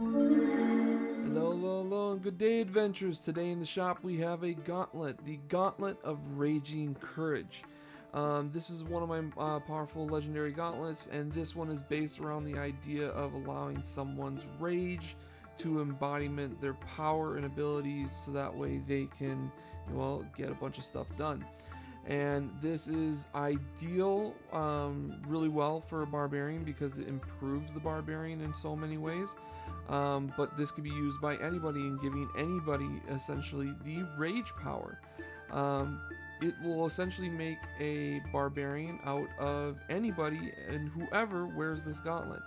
Hello, hello, hello, and good day, adventurers. Today in the shop we have a gauntlet, the Gauntlet of Raging Courage. This is one of my powerful legendary gauntlets, and this one is based around the idea of allowing someone's rage to embodiment their power and abilities so that way they can, well, get a bunch of stuff done. And this is ideal really well for a barbarian because it improves the barbarian in so many ways. But this could be used by anybody and giving anybody essentially the rage power. It will essentially make a barbarian out of anybody and whoever wears this gauntlet,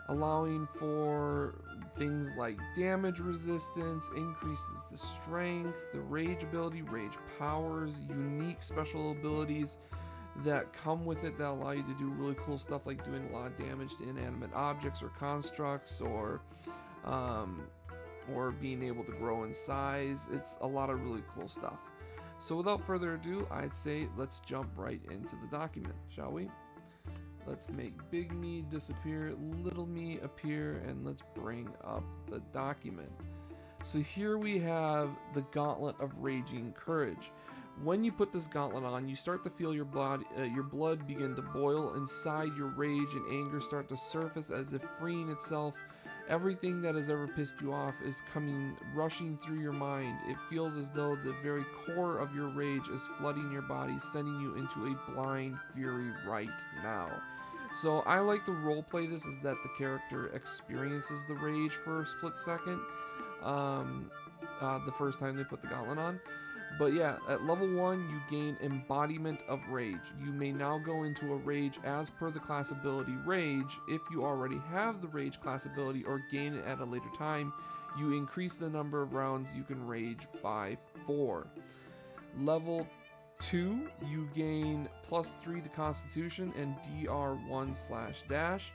allowing for things like damage resistance, increases the strength, the rage ability, rage powers, unique special abilities that come with it that allow you to do really cool stuff like doing a lot of damage to inanimate objects or constructs, or being able to grow in size. It's a lot of really cool stuff. So without further ado, I'd say let's jump right into the document, shall we? Let's make big me disappear, little me appear, and let's bring up the document. So here we have the Gauntlet of Raging Courage. When you put this gauntlet on, you start to feel your blood begin to boil inside. Your rage and anger start to surface as if freeing itself. Everything that has ever pissed you off is coming rushing through your mind. It feels as though the very core of your rage is flooding your body, sending you into a blind fury right now. So I like to roleplay this as that the character experiences the rage for a split second the first time they put the gauntlet on. But yeah, at level 1, you gain Embodiment of Rage. You may now go into a rage as per the class ability Rage. If you already have the Rage class ability or gain it at a later time, you increase the number of rounds you can rage by 4. Level 2, you gain +3 to Constitution and DR1/dash.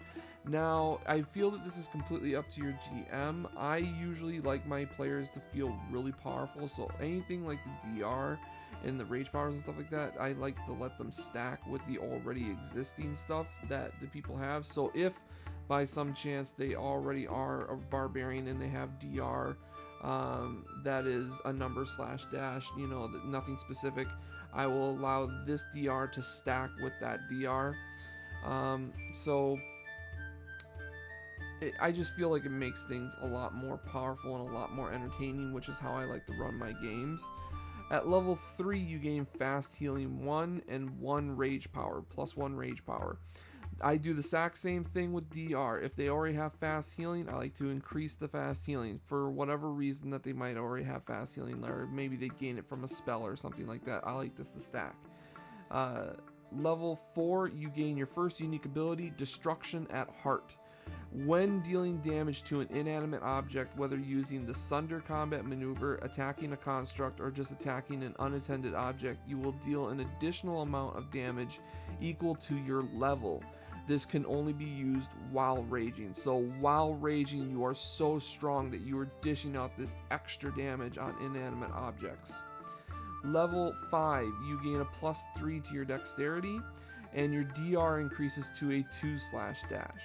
Now, I feel that this is completely up to your GM. I usually like my players to feel really powerful, so anything like the DR and the rage powers and stuff like that, I like to let them stack with the already existing stuff that the people have. So if by some chance they already are a barbarian and they have DR, that is a number/dash, nothing specific, I will allow this DR to stack with that DR. I just feel like it makes things a lot more powerful and a lot more entertaining, which is how I like to run my games. At level 3, you gain Fast Healing 1 and 1 Rage Power, +1 Rage Power. I do the exact same thing with DR. If they already have Fast Healing, I like to increase the Fast Healing for whatever reason that they might already have Fast Healing, or maybe they gain it from a spell or something like that. I like this to stack. Level 4, you gain your first unique ability, Destruction at Heart. When dealing damage to an inanimate object, whether using the Sunder combat maneuver, attacking a construct, or just attacking an unattended object, you will deal an additional amount of damage equal to your level. This can only be used while raging. So while raging, you are so strong that you are dishing out this extra damage on inanimate objects. Level 5, you gain a +3 to your dexterity, and your DR increases to a 2/dash.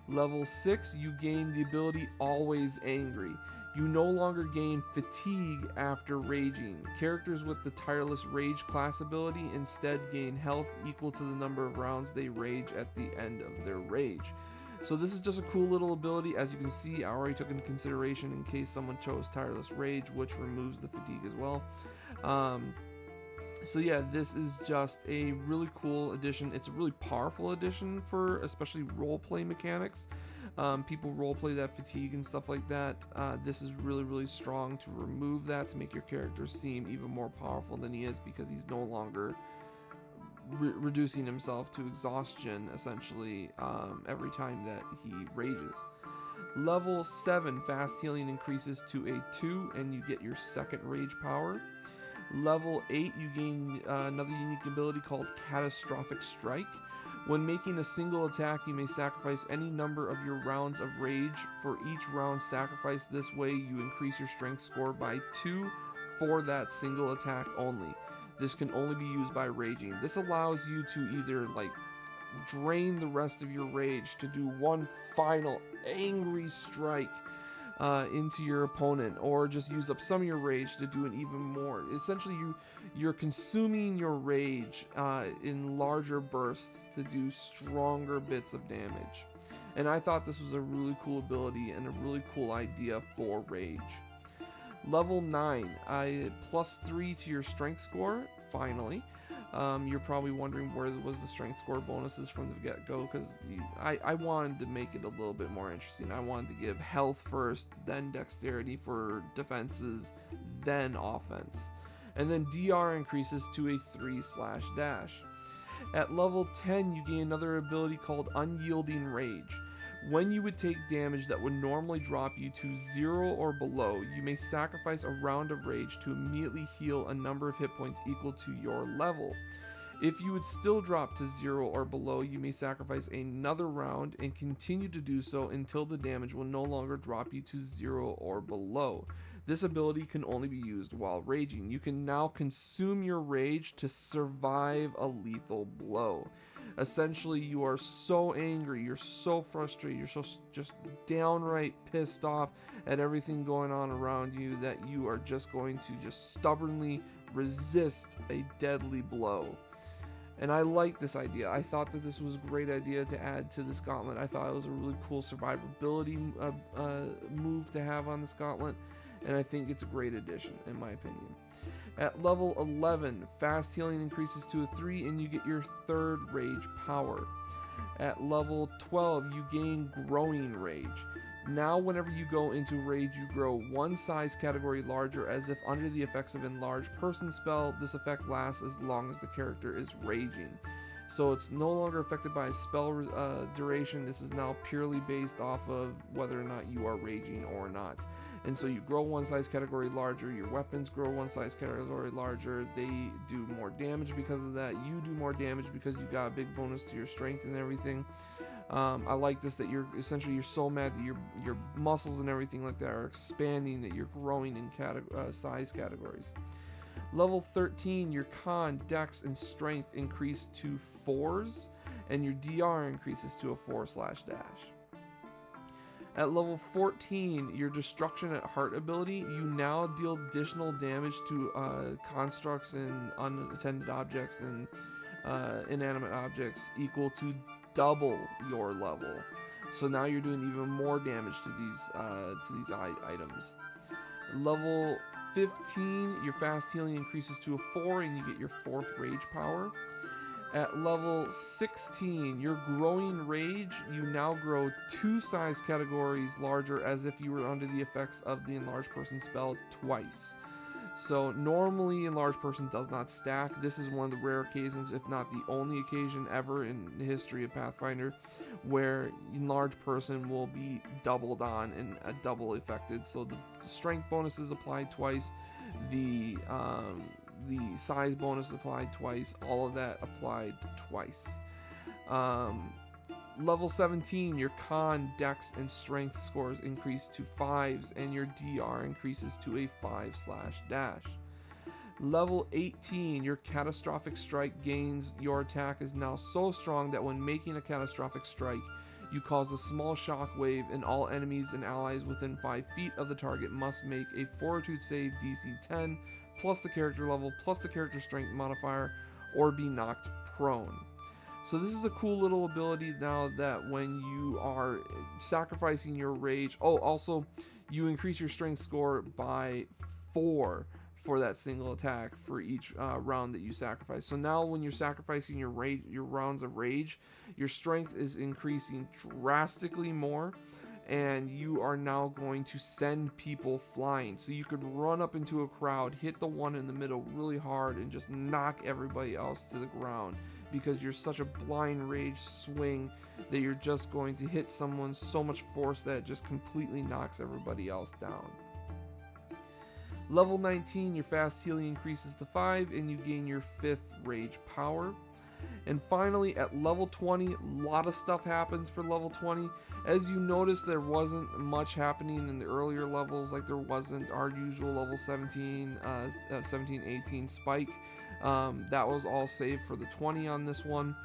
Level 6, you gain the ability Always Angry. You no longer gain fatigue after raging. Characters with the Tireless Rage class ability instead gain health equal to the number of rounds they rage at the end of their rage. So this is just a cool little ability. As you can see, I already took into consideration in case someone chose Tireless Rage, which removes the fatigue as well. So yeah, this is just a really cool addition. It's a really powerful addition for especially roleplay mechanics. People roleplay that fatigue and stuff like that. This is really, really strong to remove that, to make your character seem even more powerful than he is, because he's no longer reducing himself to exhaustion, essentially, every time that he rages. Level 7, Fast Healing increases to a 2, and you get your second rage power. Level 8, you gain another unique ability called Catastrophic Strike. When making a single attack, you may sacrifice any number of your rounds of rage. For each round sacrificed this way, you increase your strength score by 2 for that single attack only. This can only be used by raging. This allows you to either drain the rest of your rage to do one final angry strike into your opponent, or just use up some of your rage to do it even more. Essentially, you're consuming your rage in larger bursts to do stronger bits of damage. And I thought this was a really cool ability and a really cool idea for rage. Level 9, +3 to your strength score, finally. You're probably wondering where was the strength score bonuses from the get-go, because I wanted to make it a little bit more interesting. I wanted to give health first, then dexterity for defenses, then offense. And then DR increases to a 3/dash. At level 10, you gain another ability called Unyielding Rage. When you would take damage that would normally drop you to 0 or below, you may sacrifice a round of rage to immediately heal a number of hit points equal to your level. If you would still drop to 0 or below, you may sacrifice another round and continue to do so until the damage will no longer drop you to 0 or below. This ability can only be used while raging. You can now consume your rage to survive a lethal blow. Essentially, you are so angry, you're so frustrated, you're so just downright pissed off at everything going on around you that you are just going to just stubbornly resist a deadly blow. And I like this idea. I thought that this was a great idea to add to this gauntlet. I thought it was a really cool survivability move to have on this gauntlet, and I think it's a great addition, in my opinion. At level 11, fast healing increases to a 3 and you get your 3rd rage power. At level 12, you gain growing rage. Now whenever you go into rage, you grow one size category larger as if under the effects of enlarged person spell. This effect lasts as long as the character is raging. So it's no longer affected by spell duration. This is now purely based off of whether or not you are raging or not. And so you grow one size category larger, your weapons grow one size category larger, they do more damage because of that, you do more damage because you got a big bonus to your strength and everything. I like this, that you're so mad that your muscles and everything like that are expanding, that you're growing in size categories. Level 13, your con, dex, and strength increase to 4s, and your DR increases to a 4/dash. At level 14, your Destruction at Heart ability, you now deal additional damage to constructs and unattended objects and inanimate objects equal to double your level. So now you're doing even more damage to these items. Level 15, your fast healing increases to a 4 and you get your 4th rage power. At level 16, your growing rage, you now grow 2 size categories larger as if you were under the effects of the enlarged person spell twice. So normally enlarged person does not stack. This is one of the rare occasions, if not the only occasion ever in the history of Pathfinder, where enlarged person will be doubled on and double affected. So the strength bonus is applied twice, the size bonus applied twice, all of that applied twice. Level 17, your con, dex, and strength scores increase to 5s and your DR increases to a 5/dash. Level 18, your catastrophic strike gains. Your attack is now so strong that when making a catastrophic strike, you cause a small shockwave, and all enemies and allies within 5 feet of the target must make a fortitude save DC 10 plus the character level plus the character strength modifier or be knocked prone. So this is a cool little ability now that when you are sacrificing your rage, also you increase your strength score by 4 for that single attack for each round that you sacrifice. So now when you're sacrificing your rounds of rage, your strength is increasing drastically more, and you are now going to send people flying. So you could run up into a crowd, hit the one in the middle really hard, and just knock everybody else to the ground, because you're such a blind rage swing that you're just going to hit someone so much force that it just completely knocks everybody else down. Level 19, your fast healing increases to 5 and you gain your 5th rage power. And finally, at level 20, a lot of stuff happens for level 20. As you notice, there wasn't much happening in the earlier levels, like there wasn't our usual level 17, 18 spike. That was all saved for the 20 on this one.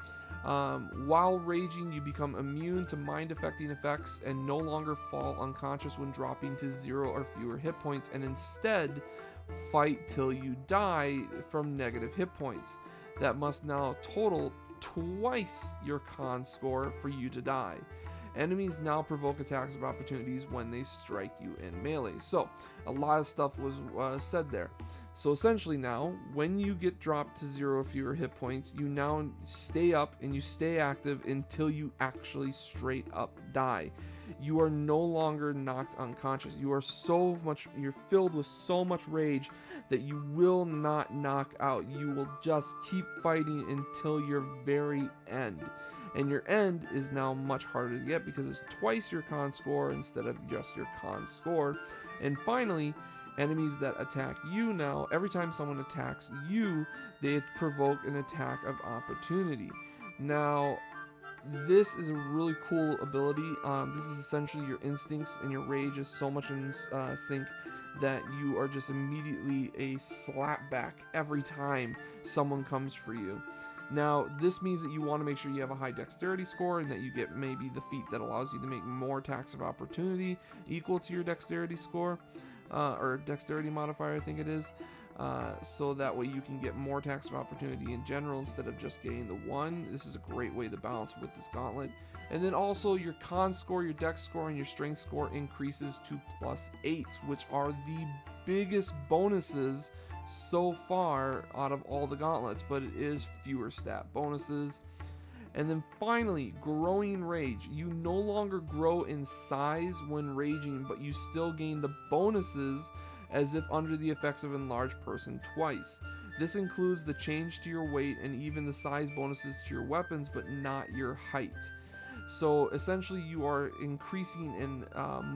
While raging, you become immune to mind-affecting effects and no longer fall unconscious when dropping to 0 or fewer hit points, and instead fight till you die from negative hit points. That must now total twice your con score for you to die. Enemies now provoke attacks of opportunities when they strike you in melee. So, a lot of stuff was said there. So essentially now, when you get dropped to 0 or fewer hit points, you now stay up and you stay active until you actually straight up die. You are no longer knocked unconscious. You're filled with so much rage that you will not knock out. You will just keep fighting until your very end. And your end is now much harder to get because it's twice your con score instead of just your con score. And finally, enemies that attack you now, every time someone attacks you, they provoke an attack of opportunity. Now, this is a really cool ability. This is essentially your instincts and your rage is so much in sync that you are just immediately a slap back every time someone comes for you. Now, this means that you want to make sure you have a high dexterity score and that you get maybe the feat that allows you to make more attacks of opportunity equal to your dexterity score, or dexterity modifier, I think it is. So that way you can get more attacks of opportunity in general instead of just getting the one. This is a great way to balance with this gauntlet. And then also your con score, your dex score, and your strength score increases to +8, which are the biggest bonuses so far out of all the gauntlets, but it is fewer stat bonuses. And then finally, growing rage. You no longer grow in size when raging, but you still gain the bonuses as if under the effects of enlarged person twice. This includes the change to your weight and even the size bonuses to your weapons, but not your height. So essentially you are increasing in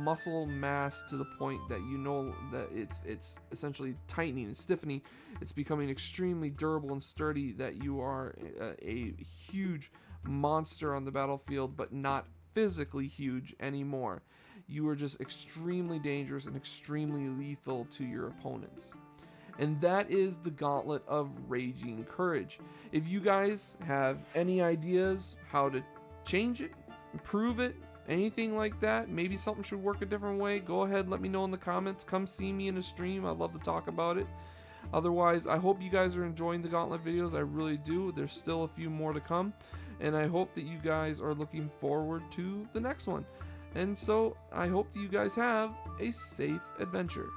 muscle mass to the point that you know that it's essentially tightening and stiffening. It's becoming extremely durable and sturdy, that you are a huge monster on the battlefield, but not physically huge anymore. You are just extremely dangerous and extremely lethal to your opponents. And that is the Gauntlet of Raging Courage. If you guys have any ideas how to change it, improve it, anything like that, maybe something should work a different way, go ahead, let me know in the comments. Come see me in a stream. I'd love to talk about it. Otherwise, I hope you guys are enjoying the Gauntlet videos. I really do. There's still a few more to come, and I hope that you guys are looking forward to the next one. And so I hope that you guys have a safe adventure.